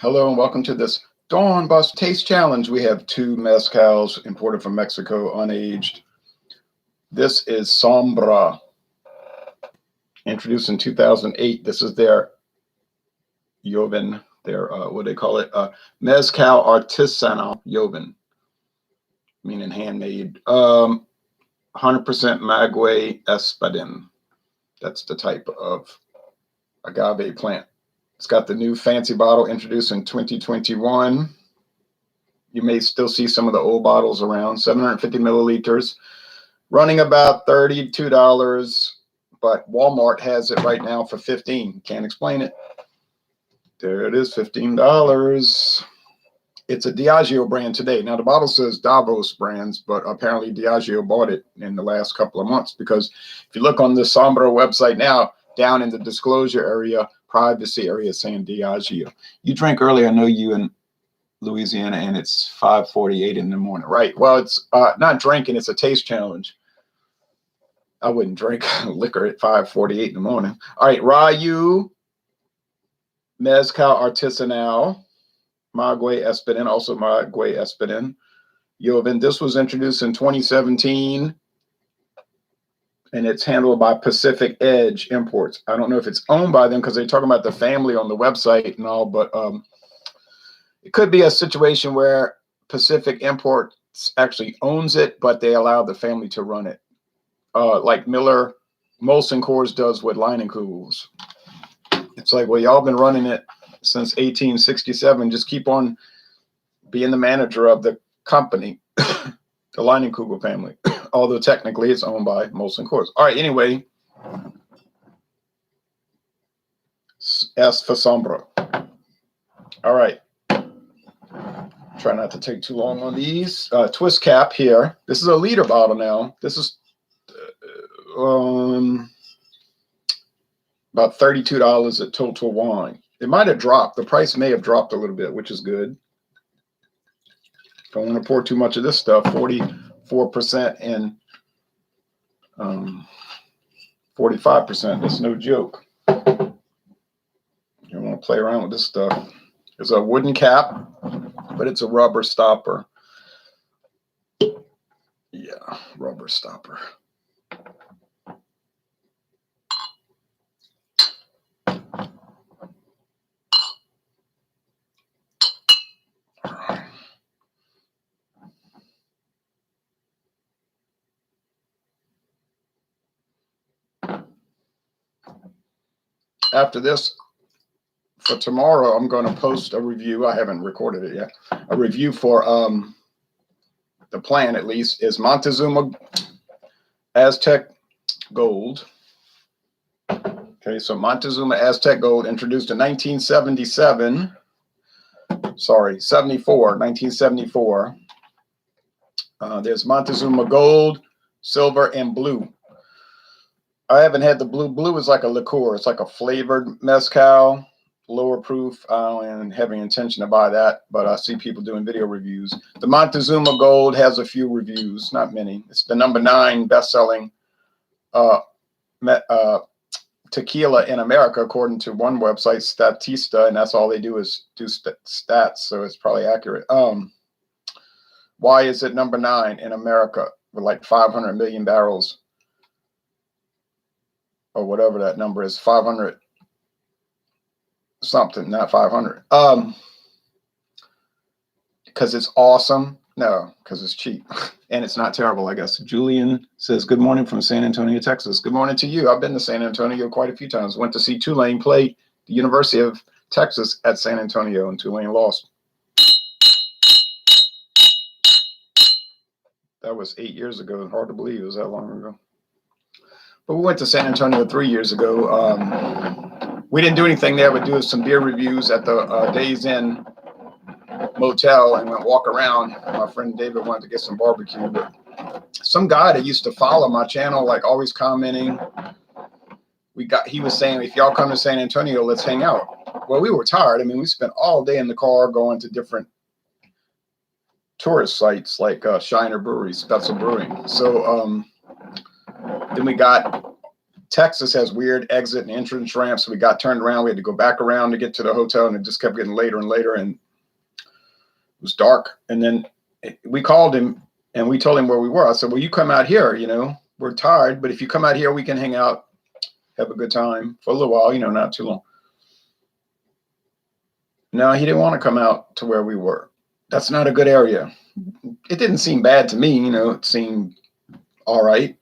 Hello and welcome to this Dawn Bus Taste Challenge. We have two mezcals imported from Mexico, unaged. This is Sombra, introduced in 2008. This is their Joven, their, what do they call it? Mezcal Artisanal Joven, meaning handmade. 100% Maguey Espadín. That's the type of agave plant. It's got the new fancy bottle introduced in 2021. You may still see some of the old bottles around, 750 milliliters, running about $32, but Walmart has it right now for $15. Can't explain it. There it is, $15. It's a Diageo brand today. Now, the bottle says Davos brands, but apparently Diageo bought it in the last couple of months, because if you look on the Sombra website now, down in the disclosure area, privacy area, saying Diageo. You drank earlier, I know you in Louisiana, and it's 5:48 in the morning, right? Well, it's not drinking, it's a taste challenge. I wouldn't drink liquor at 5:48 in the morning. All right, Rayu, Mezcal Artisanal, Maguey Espadín, also Maguey Espadín, Joven. This was introduced in 2017, and it's handled by Pacific Edge Imports. I don't know if it's owned by them because they're talking about the family on the website and all, but it could be a situation where Pacific Imports actually owns it, but they allow the family to run it, like Miller Molson Coors does with Leinenkugels. It's like, well, y'all been running it since 1867. Just keep on being the manager of the company, the Leinenkugel family, although technically it's owned by Molson Coors. All right, anyway, S for Sombra. All right. Try not to take too long on these. Twist cap here. This is a liter bottle now. This is about $32 at Total Wine. It might have dropped. The price may have dropped a little bit, which is good. Don't want to pour too much of this stuff. 44% and 45%. That's no joke. You want to play around with this stuff. There's a wooden cap, but it's a rubber stopper. Yeah, rubber stopper. After this, for tomorrow, I'm going to post a review. I haven't recorded it yet. A review for the plan, at least, is Montezuma Aztec Gold. Okay, so Montezuma Aztec Gold, introduced in 1977. Sorry, 1974. There's Montezuma Gold, Silver, and Blue. I haven't had the blue. Blue is like a liqueur. It's like a flavored mezcal, lower proof. I don't have any intention to buy that, but I see people doing video reviews. The Montezuma Gold has a few reviews, not many. It's the #9 best-selling tequila in America, according to one website, Statista, and that's all they do is do stats, so it's probably accurate. Why is it #9 in America with like 500 million barrels? Or whatever that number is, 500 something, not 500. Because it's awesome? No, because it's cheap. And it's not terrible, I guess. Julian says, good morning from San Antonio, Texas. Good morning to you. I've been to San Antonio quite a few times. Went to see Tulane play the University of Texas at San Antonio, and Tulane lost. That was 8 years ago. Hard to believe it was that long ago. But we went to San Antonio 3 years ago. We didn't do anything there, but do some beer reviews at the Days Inn Motel and went walk around. My friend David wanted to get some barbecue, but some guy that used to follow my channel, like always commenting, he was saying, if y'all come to San Antonio, let's hang out. Well, we were tired. I mean, we spent all day in the car going to different tourist sites like Shiner Brewery, Spetzel Brewing. So then we got Texas has weird exit and entrance ramps. So we got turned around. We had to go back around to get to the hotel, and it just kept getting later and later, and it was dark. And then we called him and we told him where we were. I said, well, you come out here, you know, we're tired, but if you come out here, we can hang out, have a good time for a little while, you know, not too long. No, he didn't want to come out to where we were. That's not a good area. It didn't seem bad to me, you know, it seemed all right.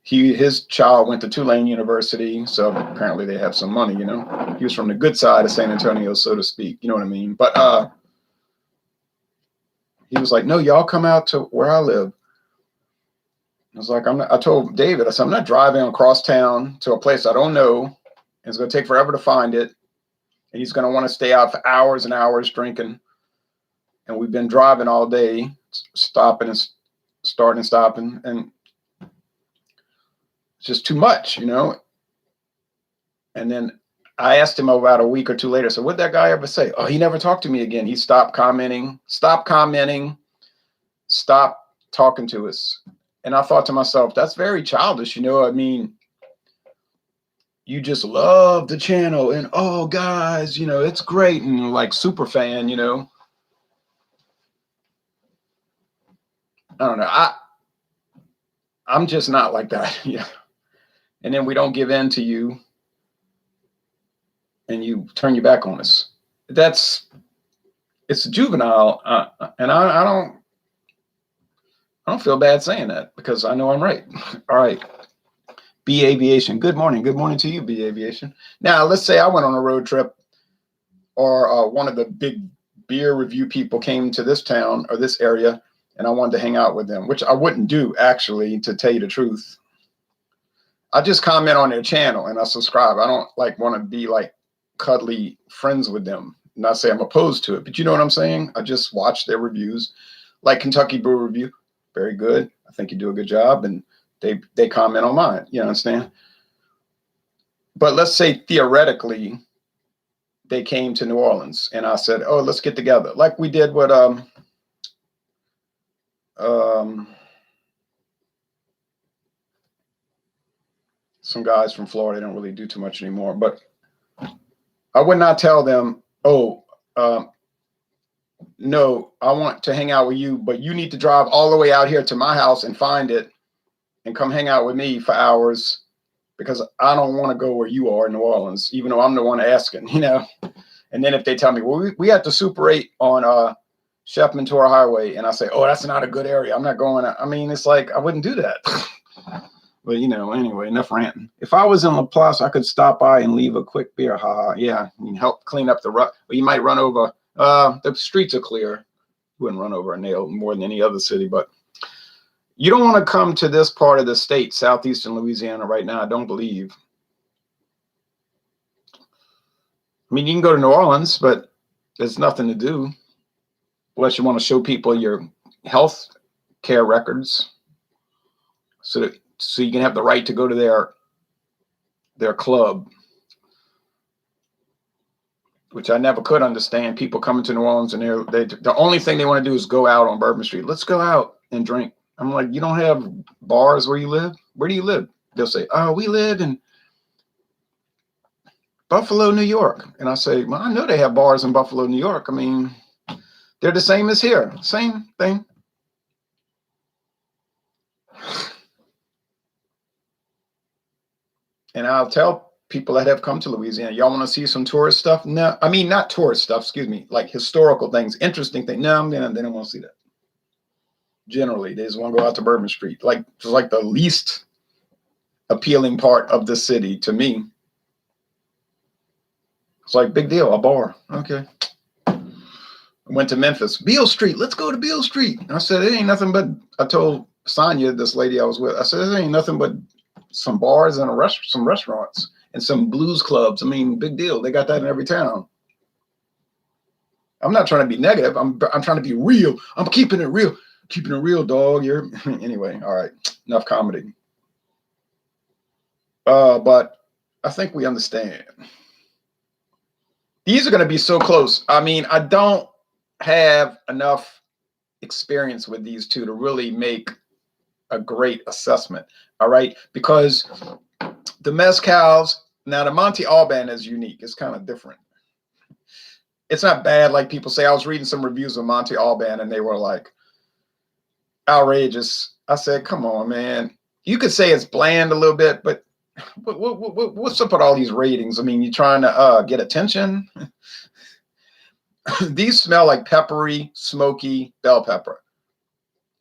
His child went to Tulane University, so apparently they have some money, you know. He was from the good side of San Antonio, so to speak, you know what I mean? But he was like, no, y'all come out to where I live. I was like, I told David, I said, I'm not driving across town to a place I don't know, and it's going to take forever to find it, and he's going to want to stay out for hours and hours drinking, and we've been driving all day, stopping and starting and stopping, and it's just too much, you know. And then I asked him about a week or two later, so what'd that guy ever say? Oh, he never talked to me again. He stopped commenting, stopped talking to us. And I thought to myself, that's very childish, you know. I mean, you just love the channel and, oh, guys, you know, it's great, and like super fan, you know. I don't know. I'm just not like that. Yeah. And then we don't give in to you, and you turn your back on us. It's juvenile, and I don't feel bad saying that because I know I'm right. All right, B Aviation. Good morning. Good morning to you, B Aviation. Now, let's say I went on a road trip, or one of the big beer review people came to this town or this area, and I wanted to hang out with them, which I wouldn't do, actually, to tell you the truth. I just comment on their channel and I subscribe. I don't like want to be like cuddly friends with them. Not say I'm opposed to it, but you know what I'm saying? I just watch their reviews, like Kentucky Brew Review. Very good. I think you do a good job, and they comment on mine. You understand? But let's say theoretically they came to New Orleans and I said, oh, let's get together, like we did with some guys from Florida. They don't really do too much anymore, but I would not tell them, oh, no, I want to hang out with you, but you need to drive all the way out here to my house and find it and come hang out with me for hours, because I don't want to go where you are in New Orleans, even though I'm the one asking, you know. And then if they tell me, well, we had the Super 8 on Chef Mentor Highway, and I say, oh, that's not a good area, I'm not going. I mean, it's like, I wouldn't do that. But, you know, anyway, enough ranting. If I was in LaPlace, I could stop by and leave a quick beer. Haha. Yeah, you can help clean up the rut. Well, you might run over. The streets are clear. You wouldn't run over a nail more than any other city, but you don't want to come to this part of the state, southeastern Louisiana, right now, I don't believe. I mean, you can go to New Orleans, but there's nothing to do unless you want to show people your health care records, so you can have the right to go to their club, which I never could understand. People coming to New Orleans and the only thing they want to do is go out on Bourbon Street. Let's go out and drink. I'm like, you don't have bars where you live? Where do you live? They'll say, oh, we live in Buffalo, New York. And I say, well, I know they have bars in Buffalo, New York. I mean, they're the same as here. Same thing. And I'll tell people that have come to Louisiana, y'all want to see some tourist stuff? No, I mean, not tourist stuff, excuse me, like historical things, interesting things. No, they don't want to see that. Generally, they just want to go out to Bourbon Street. Like, it's like the least appealing part of the city to me. It's like, big deal, a bar. Okay. I went to Memphis. Beale Street, let's go to Beale Street. I said, it ain't nothing but, I told Sonia, this lady I was with, I said, it ain't nothing but some bars and some restaurants and some blues clubs. I mean, big deal. They got that in every town. I'm not trying to be negative. I'm trying to be real. I'm keeping it real. Keeping it real, dog. Anyway, all right. Enough comedy. But I think we understand. These are going to be so close. I mean, I don't have enough experience with these two to really make a great assessment. All right. Because The mezcals. Now the Monte Alban is unique. It's kind of different. It's not bad like people say. I was reading some reviews of Monte Alban and they were like outrageous. I said, come on, man. You could say it's bland a little bit, but what's up with all these ratings? I mean, you trying to get attention? These smell like peppery, smoky bell pepper.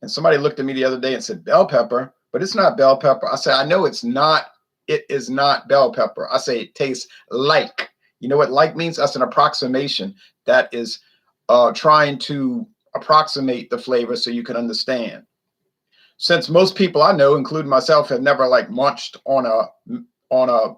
And somebody looked at me the other day and said, bell pepper, but it's not bell pepper. I said, I know it's not. It is not bell pepper. I say it tastes like. You know what like means? That's an approximation. That is trying to approximate the flavor so you can understand. Since most people I know, including myself, have never like munched on a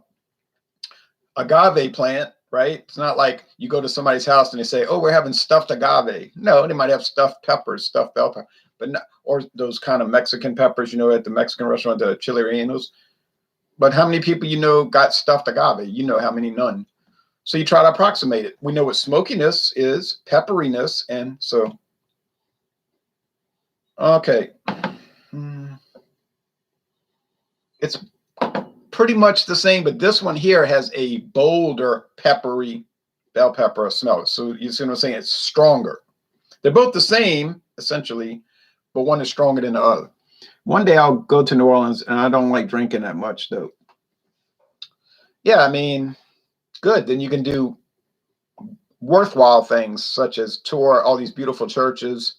agave plant, right? It's not like you go to somebody's house and they say, oh, we're having stuffed agave. No, they might have stuffed peppers, stuffed bell pepper, but not, or those kind of Mexican peppers, you know, at the Mexican restaurant, the chile rellenos. But how many people you know got stuffed agave? You know how many? None. So you try to approximate it. We know what smokiness is, pepperiness, and so, okay. It's pretty much the same, but this one here has a bolder, peppery bell pepper smell. So you see what I'm saying? It's stronger. They're both the same, essentially, but one is stronger than the other. One day I'll go to New Orleans, and I don't like drinking that much, though. Yeah, I mean, good. Then you can do worthwhile things, such as tour all these beautiful churches,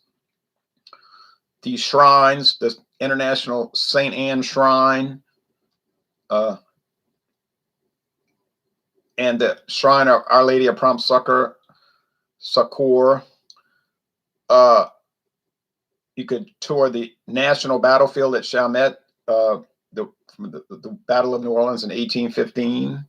these shrines, the International St. Anne Shrine, and the Shrine of Our Lady of Prompt Succor. You could tour the National Battlefield at Chalmette, the Battle of New Orleans in 1815.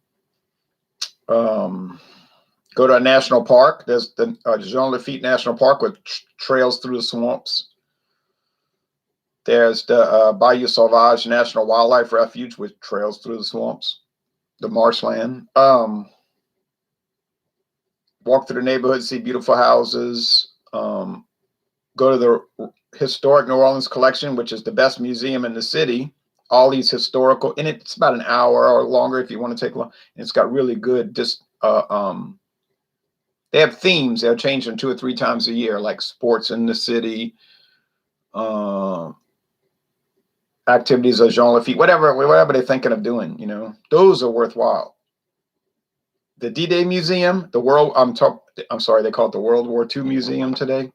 Go to a national park. There's the Jean Lafitte National Park with trails through the swamps. There's the Bayou Sauvage National Wildlife Refuge with trails through the swamps, the marshland. Walk through the neighborhood, see beautiful houses. Go to the Historic New Orleans Collection, which is the best museum in the city. All these historical, and it's about an hour or longer if you want to take long. And it's got really good, just they have themes. They'll change them 2 or 3 times a year, like sports in the city, activities of Jean Lafitte, whatever they're thinking of doing. You know, those are worthwhile. The D-Day Museum, I'm sorry, they call it the World War II Museum today.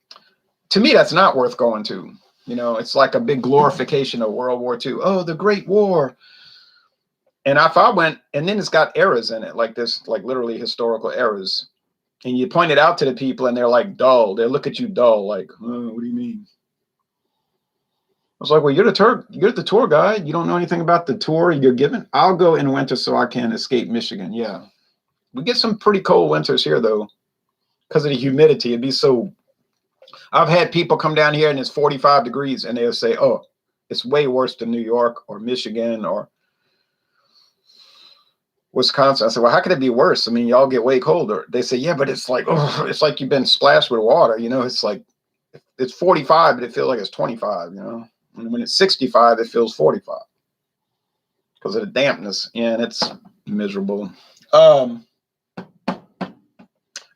To me, that's not worth going to. You know, it's like a big glorification of World War II. Oh, the Great War. And if I went, and then it's got errors in it, like this, like literally historical errors. And you point it out to the people and they're like dull. They look at you dull, like, oh, what do you mean? I was like, well, you're the tour guide. You don't know anything about the tour you're given. I'll go in winter so I can escape Michigan. Yeah. We get some pretty cold winters here, though, because of the humidity. It'd be so. I've had people come down here and it's 45 degrees and they'll say, oh, it's way worse than New York or Michigan or Wisconsin. I said, well, how could it be worse? I mean, y'all get way colder. They say, yeah, but it's like, oh, it's like you've been splashed with water. You know, it's like, it's 45, but it feels like it's 25, you know. And when it's 65, it feels 45 because of the dampness, and it's miserable. All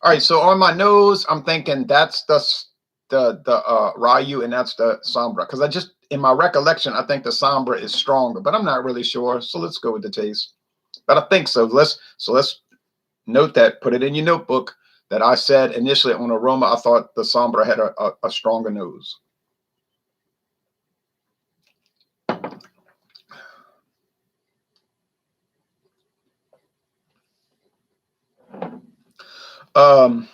right, so on my nose, I'm thinking that's the Rayu, and that's the Sombra, because I just, in my recollection, I think the Sombra is stronger, but I'm not really sure. So let's go with the taste. But I think so. Let's note that, put it in your notebook, that I said initially on aroma, I thought the Sombra had a stronger nose. I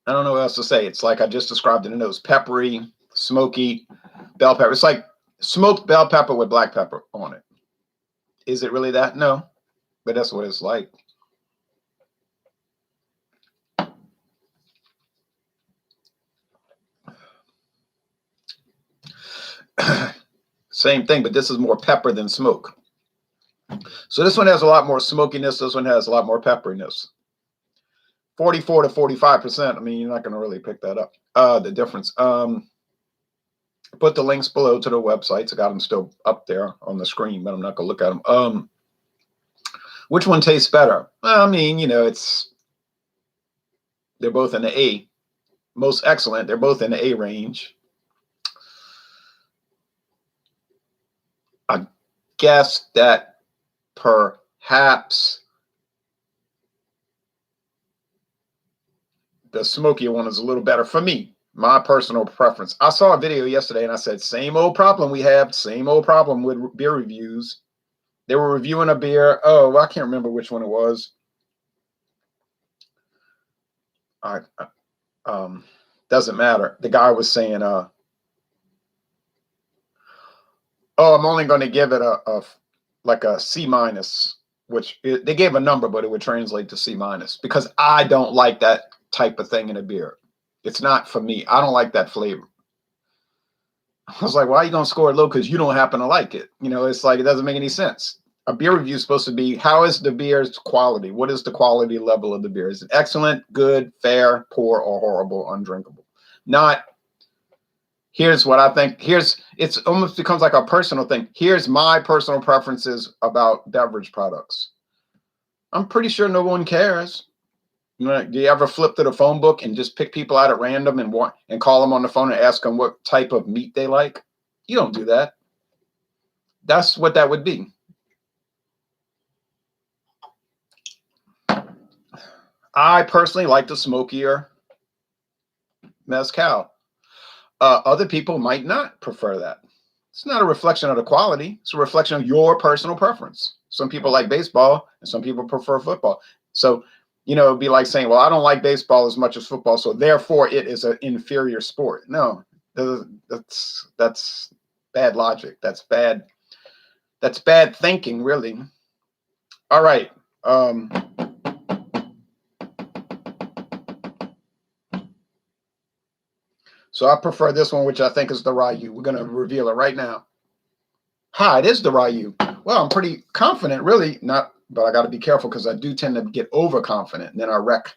don't know what else to say. It's like I just described in the nose: peppery, smoky, bell pepper. It's like smoked bell pepper with black pepper on it. Is it really that? No, but that's what it's like. Same thing, but this is more pepper than smoke. So this one has a lot more smokiness. This one has a lot more pepperiness. 44 to 45%. I mean, you're not going to really pick that up. The difference. Put the links below to the websites. I got them still up there on the screen, but I'm not going to look at them. Which one tastes better? Well, I mean, you know, they're both in the A. Most excellent. They're both in the A range. I guess that perhaps the smokier one is a little better for me. My personal preference. I saw a video yesterday and I said, same old problem we have, same old problem with beer reviews. They were reviewing a beer. Oh, I can't remember which one it was. Doesn't matter. The guy was saying, oh, I'm only going to give it like a C minus, which they gave a number, but it would translate to C minus because I don't like that type of thing in a beer. It's not for me. I don't like that flavor. I was like, why are you going to score it low? Because you don't happen to like it. You know, it's like, it doesn't make any sense. A beer review is supposed to be, how is the beer's quality? What is the quality level of the beer? Is it excellent, good, fair, poor, or horrible, undrinkable? Not, here's what I think. It's almost becomes like a personal thing. Here's my personal preferences about beverage products. I'm pretty sure no one cares. Do you ever flip to the phone book and just pick people out at random and call them on the phone and ask them what type of meat they like? You don't do that. That's what that would be. I personally like the smokier mezcal. Other people might not prefer that. It's not a reflection of the quality. It's a reflection of your personal preference. Some people like baseball and some people prefer football. So, you know, it'd be like saying, well, I don't like baseball as much as football, so therefore it is an inferior sport. No, that's bad logic. That's bad thinking, really. All right. So I prefer this one, which I think is the Rayu. We're going to reveal it right now. It is the Rayu. Well, I'm pretty confident, really. But I got to be careful because I do tend to get overconfident, and then I wreck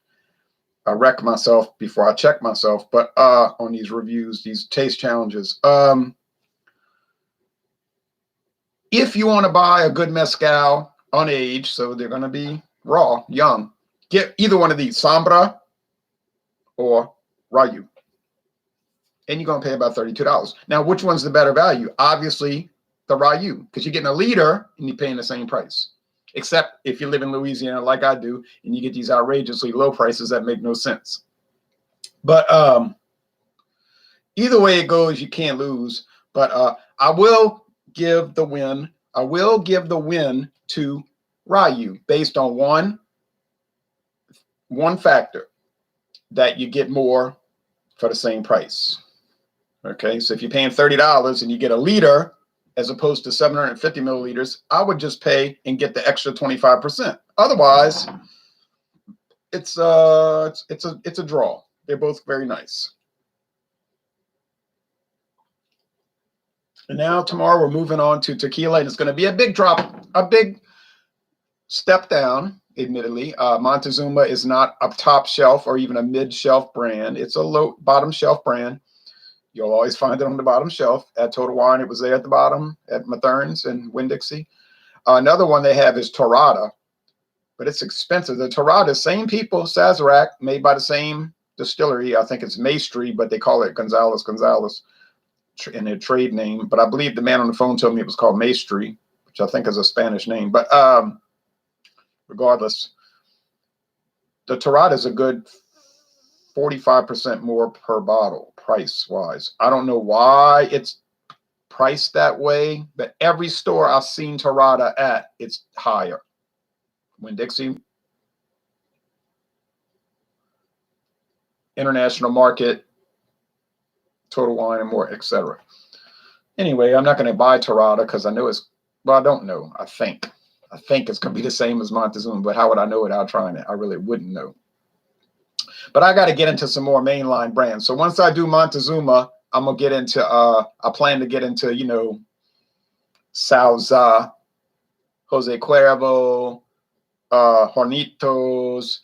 myself before I check myself. But on these reviews, these taste challenges, if you want to buy a good mezcal unaged, so they're going to be raw, young, get either one of these, Sombra or Rayu. And you're going to pay about $32. Now, which one's the better value? Obviously, the Rayu, because you're getting a liter and you're paying the same price. Except if you live in Louisiana like I do, and you get these outrageously low prices that make no sense. But either way it goes, you can't lose. But I will give the win. I will give the win to Rayu based on one factor, that you get more for the same price. Okay, so if you're paying $30 and you get a liter as opposed to 750 milliliters, I would just pay and get the extra 25%. Otherwise, it's a draw. They're both very nice. And now tomorrow we're moving on to tequila, and it's going to be a big drop, a big step down. Admittedly, Montezuma is not a top shelf or even a mid-shelf brand. It's a low bottom shelf brand. You'll always find it on the bottom shelf. At Total Wine, it was there at the bottom, at Mathern's and Winn-Dixie. Another one they have is Torada, but it's expensive. The Torada, same people, Sazerac, made by the same distillery. I think it's Maestri, but they call it Gonzalez in their trade name. But I believe the man on the phone told me it was called Maestri, which I think is a Spanish name. But regardless, the Torada is a good 45% more per bottle, price-wise. I don't know why it's priced that way, but every store I've seen Torada at, it's higher. Winn-Dixie, International Market, Total Wine and more, etc. Anyway, I'm not going to buy Torada because I know I don't know. I think it's going to be the same as Montezuma, but how would I know without trying it? I really wouldn't know. But I got to get into some more mainline brands. So once I do Montezuma, I'm going to get into, I plan to get into, you know, Sauza, Jose Cuervo, Hornitos,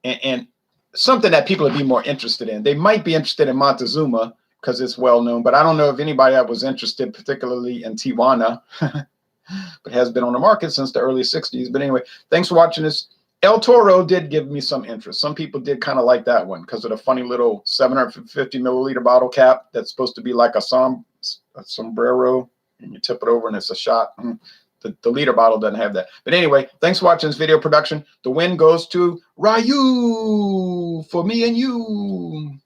and something that people would be more interested in. They might be interested in Montezuma because it's well known. But I don't know if anybody that was interested, particularly in Tijuana, but has been on the market since the early 60s. But anyway, thanks for watching this. El Toro did give me some interest. Some people did kind of like that one because of the funny little 750 milliliter bottle cap that's supposed to be like a sombrero, and you tip it over and it's a shot. The liter bottle doesn't have that. But anyway, thanks for watching this video production. The win goes to Rayu for me and you.